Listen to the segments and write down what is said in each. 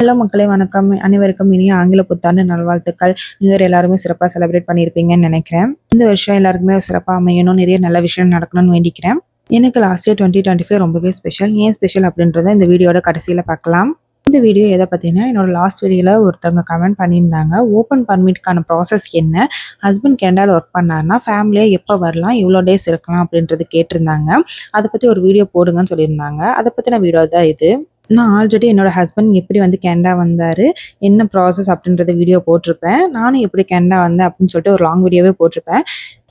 Hello மக்களே வணக்கம். அனைவருக்கும் இனிய ஆங்கில புத்தாண்டு நல்வாழ்த்துக்கள். நியூ இயர் எல்லாருமே சிறப்பாக செலிப்ரேட் பண்ணியிருப்பீங்கன்னு நினைக்கிறேன். இந்த வருஷம் எல்லாருக்குமே சிறப்பாக அமையணும், நிறைய நல்ல விஷயம் நடக்கணும்னு வேண்டிக்கிறேன். எனக்கு லாஸ்ட் இயர் 2025 ரொம்பவே ஸ்பெஷல். ஏன் ஸ்பெஷல் அப்படின்றத இந்த வீடியோட கடைசியில் பார்க்கலாம். இந்த வீடியோ எதை பார்த்தீங்கன்னா, என்னோட லாஸ்ட் வீடியோவில் ஒருத்தவங்க கமெண்ட் பண்ணியிருந்தாங்க. ஓப்பன் பர்மிட்கான ப்ராசஸ் என்ன, ஹஸ்பண்ட் கனடாவில் ஒர்க் பண்ணாருன்னா ஃபேமிலியாக எப்போ வரலாம், எவ்வளோ டேஸ் இருக்கலாம் அப்படின்றது கேட்டிருந்தாங்க. அதை பற்றி ஒரு வீடியோ போடுங்கன்னு சொல்லியிருந்தாங்க. அதை பற்றின வீடியோ தான் இது. நான் ஆல்ரெடி என்னோட ஹஸ்பண்ட் எப்படி வந்து கனடா வந்தார், என்ன ப்ராசஸ் அப்படின்றத வீடியோ போட்டிருப்பேன். நானும் எப்படி கனடா வந்தேன் அப்படின்னு சொல்லிட்டு ஒரு லாங் வீடியோவே போட்டிருப்பேன்.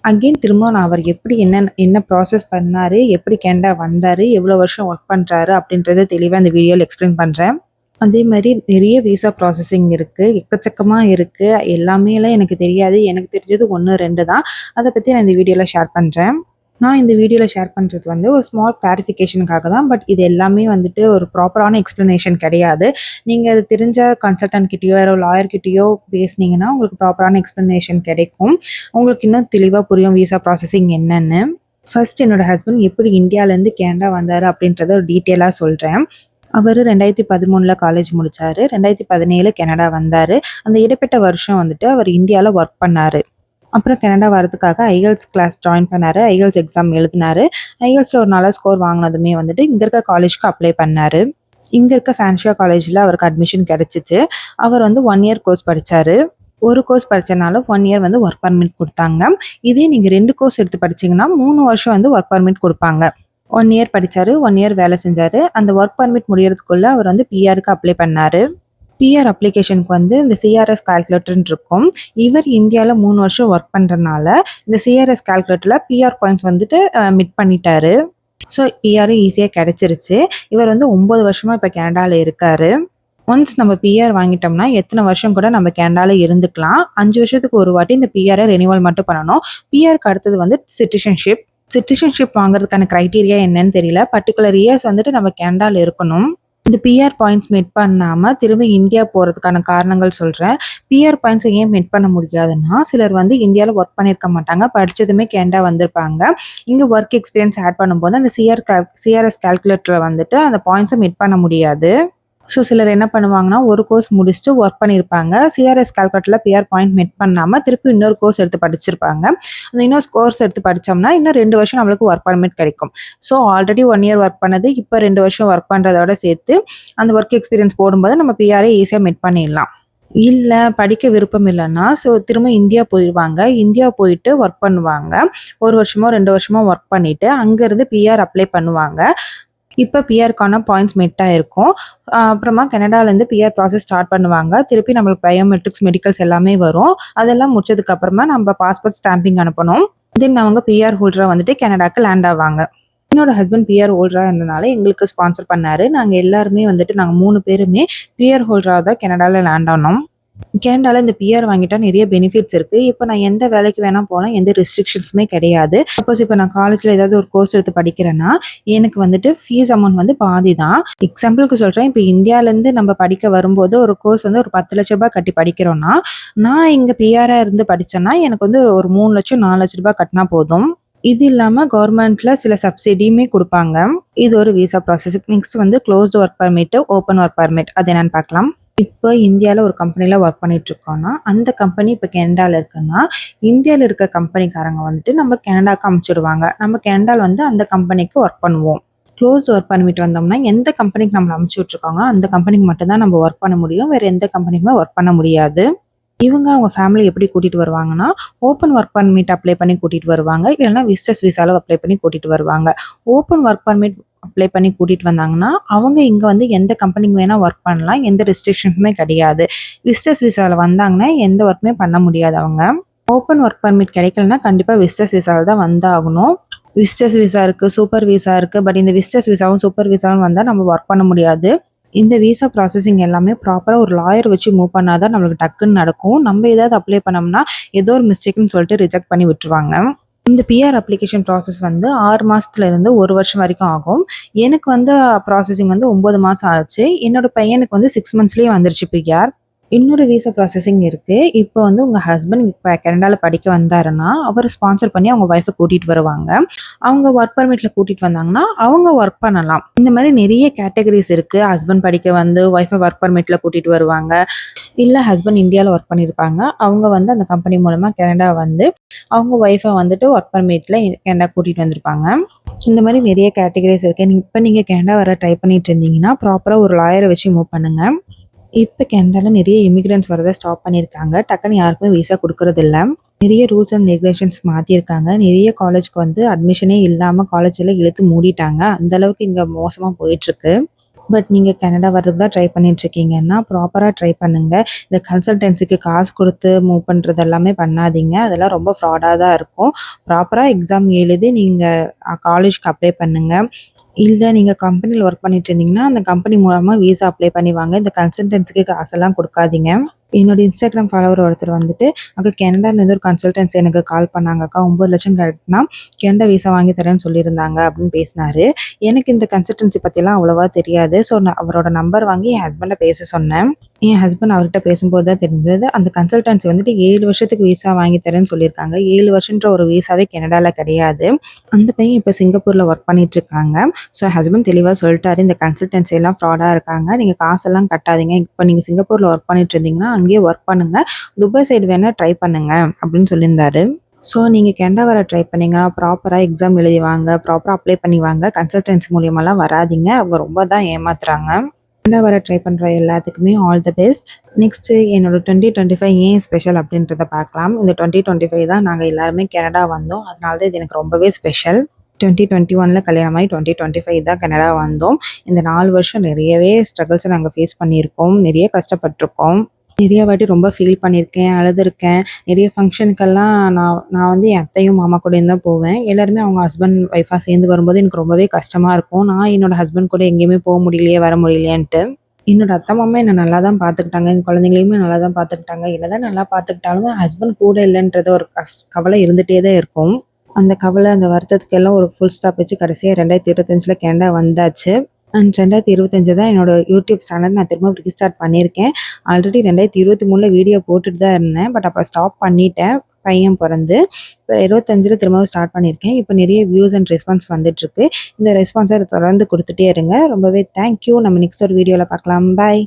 அகெயின் திரும்ப நான் அவர் எப்படி என்ன ப்ராசஸ் பண்ணார், எப்படி கனடா வந்தார், எவ்வளோ வருஷம் ஒர்க் பண்ணுறாரு அப்படின்றத தெளிவாக இந்த வீடியோவில் எக்ஸ்பிளைன் பண்ணுறேன். அதே மாதிரி நிறைய விசா ப்ராசஸிங் இருக்குது, எக்கச்சக்கமாக இருக்குது. எல்லாமேலாம் எனக்கு தெரியாது. எனக்கு தெரிஞ்சது 1, 2 தான். அதை பற்றி நான் இந்த வீடியோவில் ஷேர் பண்ணுறேன். நான் இந்த வீடியோவில் ஷேர் பண்ணுறது வந்து ஒரு ஸ்மால் கிளாரிஃபிகேஷனுக்காக தான். பட் இது எல்லாமே வந்துட்டு ஒரு ப்ராப்பரான எக்ஸ்ப்ளனேஷன் கிடையாது. நீங்கள் அது தெரிஞ்ச கன்சல்டன்ட் கிட்டேயோ யாரோ லாயர்கிட்டேயோ பேசுனீங்கன்னா உங்களுக்கு ப்ராப்பரான எக்ஸ்ப்ளனேஷன் கிடைக்கும். உங்களுக்கு இன்னும் தெளிவாக புரியும் விசா ப்ராசஸிங் என்னென்னு. ஃபர்ஸ்ட் என்னோட ஹஸ்பண்ட் எப்படி இந்தியாவிலேருந்து கனடா வந்தார் அப்படின்றத ஒரு டீட்டெயிலாக சொல்கிறேன். அவர் 2013 காலேஜ் முடித்தார். 2017 கனடா வந்தார். அந்த இடைப்பட்ட வருஷம் வந்துட்டு அவர் இந்தியாவில் ஒர்க் பண்ணார். அப்புறம் கனடா வரதுக்காக ஐஎல்ஸ் கிளாஸ் ஜாயின் பண்ணார். ஐஎல்ஸ் எக்ஸாம் எழுதினார். ஐஎல்ஸில் ஒரு நல்ல ஸ்கோர் வாங்கினதுமே வந்துட்டு இங்கே இருக்க காலேஜ்க்கு அப்ளை பண்ணார். இங்கே இருக்க ஃபேன்ஷியா காலேஜில் அவருக்கு அட்மிஷன் கிடச்சிச்சு. அவர் வந்து 1 இயர் கோர்ஸ் படித்தார். ஒரு கோர்ஸ் படித்தனால 1 இயர் வந்து ஒர்க் பர்மிட் கொடுத்தாங்க. இதே நீங்கள் 2 கோர்ஸ் எடுத்து படிச்சிங்கன்னா 3 வருஷம் வந்து ஒர்க் பர்மிட் கொடுப்பாங்க. 1 இயர் படித்தார், 1 இயர் வேலை செஞ்சார். அந்த ஒர்க் பர்மிட் முடியறதுக்குள்ளே அவர் வந்து பிஆருக்கு அப்ளை பண்ணார். பிஆர் அப்ளிகேஷனுக்கு வந்து இந்த சிஆர்எஸ் கால்குலேட்டர்னு இருக்கும். இவர் இந்தியாவில் 3 வருஷம் ஒர்க் பண்ணுறதுனால இந்த சிஆர்எஸ் கால்குலேட்டரில் பிஆர் பாயிண்ட்ஸ் வந்துட்டு மிட் பண்ணிட்டாரு. ஸோ பிஆரும் ஈஸியாக கிடச்சிருச்சு. இவர் வந்து 9 வருஷமாக இப்போ கனடாவில் இருக்கார். ஒன்ஸ் நம்ம பிஆர் வாங்கிட்டோம்னா எத்தனை வருஷம் கூட நம்ம கனடாவில் இருந்துக்கலாம். 5 வருஷத்துக்கு ஒரு வாட்டி இந்த பிஆரை ரெனியூவல் மட்டும் பண்ணணும். பிஆருக்கு அடுத்தது வந்து சிட்டிசன்ஷிப் வாங்குறதுக்கான க்ரைட்டீரியா என்னன்னு தெரியல. பர்டிகுலர் இயர்ஸ் வந்துட்டு நம்ம கனடாவில் இருக்கணும். இந்த பிஆர் பாயிண்ட்ஸ் மீட் பண்ணாமல் திரும்ப இந்தியா போகிறதுக்கான காரணங்கள் சொல்கிறேன். பிஆர் பாயிண்ட்ஸை ஏன் மீட் பண்ண முடியாதுன்னா, சிலர் வந்து இந்தியாவில் ஒர்க் பண்ணியிருக்க மாட்டாங்க, படித்ததுமே கனடா வந்திருப்பாங்க. இங்கே ஒர்க் எக்ஸ்பீரியன்ஸ் ஆட் பண்ணும்போது அந்த சிஆர்எஸ் கால்குலேட்டரில் வந்துட்டு அந்த பாயிண்ட்ஸை மீட் பண்ண முடியாது. ஸோ சிலர் என்ன பண்ணுவாங்கன்னா, ஒரு கோர்ஸ் முடிச்சுட்டு ஒர்க் பண்ணியிருப்பாங்க. சிஆர்எஸ் கால்குலேட்டரில் பிஆர் பாயிண்ட் மீட் பண்ணாமல் திருப்பி இன்னொரு கோர்ஸ் எடுத்து படிச்சிருப்பாங்க. அந்த இன்னொரு கோர்ஸ் எடுத்து படித்தோம்னா இன்னும் 2 வருஷம் நம்மளுக்கு ஒர்க் பர்மிட் கிடைக்கும். ஸோ ஆல்ரெடி 1 இயர் ஒர்க் பண்ணது இப்போ 2 வருஷம் ஒர்க் பண்ணுறதோட சேர்த்து அந்த ஒர்க் எக்ஸ்பீரியன்ஸ் போடும்போது நம்ம பிஆரை ஈஸியாக மீட் பண்ணிடலாம். இல்லை படிக்க விருப்பம் இல்லைன்னா ஸோ திரும்ப இந்தியா போயிடுவாங்க. இந்தியா போயிட்டு ஒர்க் பண்ணுவாங்க. 1 வருஷமோ 2 வருஷமோ ஒர்க் பண்ணிவிட்டு அங்கேருந்து பிஆர் அப்ளை பண்ணுவாங்க. இப்போ பிஆருக்கான பாயிண்ட்ஸ் மெட்டாக இருக்கும். அப்புறமா கனடாலேருந்து பிஆர் ப்ராசஸ் ஸ்டார்ட் பண்ணுவாங்க. திருப்பி நம்மளுக்கு பயோமெட்ரிக்ஸ், மெடிக்கல்ஸ் எல்லாமே வரும். அதெல்லாம் முடிச்சதுக்கப்புறமா நம்ம பாஸ்போர்ட் ஸ்டாம்பிங் அனுப்பணும். தென் அவங்க பிஆர் ஹோல்டராக வந்துட்டு கனடாக்கு லேண்ட் ஆவாங்க. என்னோட ஹஸ்பண்ட் பிஆர் ஹோல்டராக இருந்தனால எங்களுக்கு ஸ்பான்சர் பண்ணார். நாங்கள் எல்லாருமே வந்துட்டு நாங்கள் 3 பேருமே பிஆர் ஹோல்டராக தான் கனடாவில் லேண்ட் ஆனோம். கனடாவில் இந்த பிஆர் வாங்கிட்டா நிறைய பெனிஃபிட்ஸ் இருக்குது. இப்போ நான் எந்த வேலைக்கு வேணால் போகலாம், எந்த ரெஸ்ட்ரிக்ஷன்ஸுமே கிடையாது. சப்போஸ் இப்போ நான் காலேஜில் ஏதாவது ஒரு கோர்ஸ் எடுத்து படிக்கிறேன்னா எனக்கு வந்துட்டு ஃபீஸ் அமௌண்ட் வந்து பாதி தான். எக்ஸாம்பிளுக்கு சொல்கிறேன், இப்போ இந்தியாவிலேருந்து நம்ம படிக்க வரும்போது ஒரு கோர்ஸ் வந்து ஒரு 10 லட்ச ரூபாய் கட்டி படிக்கிறோன்னா, நான் இங்கே பிஆராக இருந்து படித்தேன்னா எனக்கு வந்து ஒரு 3 லட்சம் 4 லட்ச ரூபாய் கட்டினா போதும். இது இல்லாமல் கவர்மெண்ட்டில் சில சப்சிடியுமே கொடுப்பாங்க. இது ஒரு விசா ப்ராசஸ். நெக்ஸ்ட் வந்து closed work permit, open work permit, அது என்னன்னு பார்க்கலாம். இப்போ இந்தியாவில் ஒரு கம்பெனியில் ஒர்க் பண்ணிகிட்ருக்கோன்னா அந்த கம்பெனி இப்போ கனடாவில் இருக்குன்னா இந்தியாவில் இருக்க கம்பெனிக்காரங்க வந்துட்டு நம்ம கனடாவுக்கு அமுச்சிடுவாங்க. நம்ம கனடாவில் வந்து அந்த கம்பெனிக்கு ஒர்க் பண்ணுவோம். க்ளோஸ்ட் ஒர்க் பர்மிட் வந்தோம்னா எந்த கம்பெனிக்கு நம்மளை அமுச்சு விட்ருக்காங்களோ அந்த கம்பெனிக்கு மட்டும்தான் நம்ம ஒர்க் பண்ண முடியும். வேறு எந்த கம்பெனிக்குமே ஒர்க் பண்ண முடியாது. இவங்க அவங்க ஃபேமிலி எப்படி கூட்டிகிட்டு வருவாங்கன்னா, ஓப்பன் ஒர்க் பர்மிட் அப்ளை பண்ணி கூட்டிகிட்டு வருவாங்க. இல்லைனா விசிட்டர்ஸ் விசாவில் அப்ளை பண்ணி கூட்டிகிட்டு வருவாங்க. ஓப்பன் ஒர்க் பர்மிட் அப்ளை பண்ணி கூட்டிகிட்டு வந்தாங்கன்னா அவங்க இங்கே வந்து எந்த கம்பெனிக்கு வேணால் ஒர்க் பண்ணலாம், எந்த ரெஸ்ட்ரிக்ஷன்ஸுமே கிடையாது. விசிட்டர்ஸ் விசாவில் வந்தாங்கன்னா எந்த ஒர்க்குமே பண்ண முடியாது. அவங்க ஓப்பன் ஒர்க் பர்மிட் கிடைக்கலன்னா கண்டிப்பாக விசிட்டர்ஸ் விசாவில் தான் வந்தாகணும். விசிட்டர்ஸ் விசா இருக்குது, சூப்பர் விசா இருக்குது. பட் இந்த விசிட்டர்ஸ் விசாவும் சூப்பர் விசாவும் வந்தால் நம்ம ஒர்க் பண்ண முடியாது. இந்த விசா ப்ராசஸிங் எல்லாமே ப்ராப்பராக ஒரு லாயர் வச்சு மூவ் பண்ணால் தான் நம்மளுக்கு டக்குன்னு நடக்கும். நம்ம ஏதாவது அப்ளை பண்ணோம்னா ஏதோ ஒரு மிஸ்டேக்னு சொல்லிட்டு ரிஜெக்ட் பண்ணி விட்டுருவாங்க. இந்த பிஆர் அப்ளிகேஷன் ப்ராசஸ் வந்து 6 மாதத்துலேருந்து 1 வருஷம் வரைக்கும் ஆகும். எனக்கு வந்து ப்ராசஸிங் வந்து 9 மாதம் ஆச்சு. என்னோட பையனுக்கு வந்து 6 மந்த்ஸ்லேயே வந்துருச்சு பிஆர். இன்னொரு விசா ப்ராசஸிங் இருக்கு. இப்போ வந்து உங்க ஹஸ்பண்ட் இப்ப கனடால படிக்க வந்தாருன்னா, அவர ஸ்பான்சர் பண்ணி அவங்க ஒய்ஃப கூட்டிட்டு வருவாங்க. அவங்க ஒர்க் பெர்மிட்ல கூட்டிட்டு வந்தாங்கன்னா, அவங்க ஒர்க் பண்ணலாம். இந்த மாரி நெறைய கேட்டகரிஸ் இருக்கு. ஹஸ்பண்ட் படிக்க வந்து ஒய்ஃப ஒர்க் பெர்மிட்ல கூட்டிட்டு வருவாங்க. இல்ல ஹஸ்பண்ட் இந்தியால ஒர்க் பண்ணியிருப்பாங்க. அவங்க வந்து அந்த கம்பெனி மூலமா கனடா வந்து, அவங்க ஒய்ஃப வந்துட்டு ஒர்க் பெர்மிட்ல கனடா கூட்டிட்டு வந்திருப்பாங்க. இந்த மாரி நெறைய கேட்டகரிஸ் இருக்கு. இப்ப நீங்க கனடா வர ட்ரை பண்ணிட்டு இருந்தீங்கன்னா, ப்ராப்பரா ஒரு லாயர வச்சு மூவ் பண்ணுங்க. இப்ப கனடால நெறைய இமிகிரண்ட்ஸ் வரத ஸ்டாப் பண்ணியிருக்காங்க. டக்குன்னு யாருக்குமே விசா குடுக்குறதில்ல. நெறைய ரூல்ஸ் அண்ட் ரெகுலேஷன்ஸ் மாத்தியிருக்காங்க. நெறைய காலேஜ்க்கு வந்து அட்மிஷனே இல்லாம காலேஜ்ல இழுத்து மூடிட்டாங்க. அந்த அளவுக்கு இங்க மோசமா போயிட்டுருக்கு. பட் நீங்க கனடா வர்றதுக்கு தான் ட்ரை பண்ணிட்டுருக்கீங்கன்னா, ப்ராப்பரா ட்ரை பண்ணுங்க. இந்த கன்சல்டன்சிக்கு காசு குடுத்து மூவ் பண்றது எல்லாமே பண்ணாதீங்க. அதெல்லாம் ரொம்ப ஃப்ராடா தான் இருக்கும். ப்ராப்பரா எக்ஸாம் எழுதி நீங்க காலேஜ்க்கு அப்ளை பண்ணுங்க. இல்ல நீங்க கம்பெனில ஒர்க் பண்ணிட்டு இருந்தீங்கன்னா, அந்த கம்பெனி மூலமா விசா அப்ளை பண்ணி வாங்க. இந்த கன்சல்டன்சிக்கு காசெல்லாம் குடுக்காதீங்க. என்னோட இன்ஸ்டாகிராம் ஃபாலோவர் ஒருத்தர் வந்துட்டு, "அக்கா கனடாலேருந்து ஒரு கன்சல்டன்சி எனக்கு கால் பண்ணாங்க அக்கா. 9,00,000 கட்டினா கனடா விசா வாங்கி தரேன்னு சொல்லியிருந்தாங்க" அப்படின்னு பேசினாரு. எனக்கு இந்த கன்சல்டன்சி பத்திலாம் அவ்வளவா தெரியாது. ஸோ நான் அவரோட நம்பர் வாங்கி என் ஹஸ்பண்ட பேச சொன்னேன். என் ஹஸ்பண்ட் அவர்கிட்ட பேசும்போது தான் தெரிஞ்சது, அந்த கன்சல்டன்சி வந்துட்டு 7 வருஷத்துக்கு விசா வாங்கி தரேன்னு சொல்லியிருக்காங்க. 7 வருஷன்ற ஒரு விசாவே கனடால கிடையாது. அந்த பையன் இப்ப சிங்கப்பூர்ல ஒர்க் பண்ணிட்டு இருக்காங்க. ஸோ ஹஸ்பண்ட் தெளிவா சொல்லிட்டாரு, "இந்த கன்சல்டன்சி எல்லாம் ஃப்ராடா இருக்காங்க. நீங்க காசெல்லாம் கட்டாதீங்க. இப்ப நீங்க சிங்கப்பூர்ல ஒர்க் பண்ணிட்டு இருந்தீங்கன்னா, அங்கேயே ஒர்க் பண்ணுங்க. துபாய் சைடு வேணா ட்ரை பண்ணுங்க" அப்படின்னு சொல்லியிருந்தாரு. ஸோ நீங்க கனடா வர ட்ரை பண்ணீங்கன்னா, ப்ராப்பரா எக்ஸாம் எழுதி வாங்க. ப்ராப்பரா அப்ளை பண்ணி வாங்க. கன்சல்டன்சி மூலியமாலாம் வராதீங்க. அவங்க ரொம்ப தான் ஏமாத்துறாங்க. கனடா வர ட்ரை பண்ற எல்லாத்துக்குமே ஆல் தி பெஸ்ட். நெக்ஸ்ட் என்னோட 2025 ஏன் ஸ்பெஷல் அப்படின்றத பார்க்கலாம். இந்த 2025 தான் நாங்க எல்லாருமே கனடா வந்தோம். அதனால தான் இது எனக்கு ரொம்பவே ஸ்பெஷல். 2021ல கல்யாணமாகி 2025 தான் கனடா வந்தோம். இந்த 4 வருஷம் நிறையவே ஸ்ட்ரகிள்ஸ நாங்க ஃபேஸ் பண்ணியிருக்கோம். நிறைய கஷ்டப்பட்டுருக்கோம். நிறைய வாட்டி ரொம்ப ஃபீல் பண்ணியிருக்கேன், அழுதுருக்கேன். நிறைய ஃபங்ஷனுக்கெல்லாம் நான் நான் வந்து என் அத்தையும், மாமா கூடயும் தான் போவேன். எல்லாருமே அவங்க ஹஸ்பண்ட், ஒய்ஃபா சேர்ந்து வரும்போது எனக்கு ரொம்பவே கஷ்டமா இருக்கும். நான் என்னோட ஹஸ்பண்ட் கூட எங்கேயுமே போ முடியலையே, வர முடியலையேன்ட்டு. என்னோட அத்தை, மாமா என்ன நல்லா தான் பார்த்துக்கிட்டாங்க. என் குழந்தைங்களையுமே நல்லா தான் பார்த்துக்கிட்டாங்க. என்னதான் நல்லா பார்த்துக்கிட்டாலும் ஹஸ்பண்ட் கூட இல்லன்றது ஒரு கவலை இருந்துட்டே தான் இருக்கும். அந்த கவலை, அந்த வருத்தத்துக்கு எல்லாம் ஒரு ஃபுல் ஸ்டாப் வச்சு கடைசியா 2025ல கனடா வந்தாச்சு. அண்ட் 2025 தான் என்னோட யூடியூப் சேனல் நான் திரும்ப ரீஸ்டார்ட் பண்ணியிருக்கேன். ஆல்ரெடி 2023ல வீடியோ போட்டுட்டு தான் இருந்தேன். பட் அப்ப ஸ்டாப் பண்ணிட்டேன். பையன் பொறந்து. இப்ப 25ல திரும்பவும் ஸ்டார்ட் பண்ணியிருக்கேன். இப்ப நிறைய வியூஸ் அண்ட் ரெஸ்பான்ஸ் வந்துட்டுருக்கு. இந்த ரெஸ்பான்ஸ தொடர்ந்து குடுத்துட்டே இருங்க. ரொம்பவே தேங்க் யூ. நம்ம நெக்ஸ்ட் ஒரு வீடியோல பார்க்கலாம். பாய்.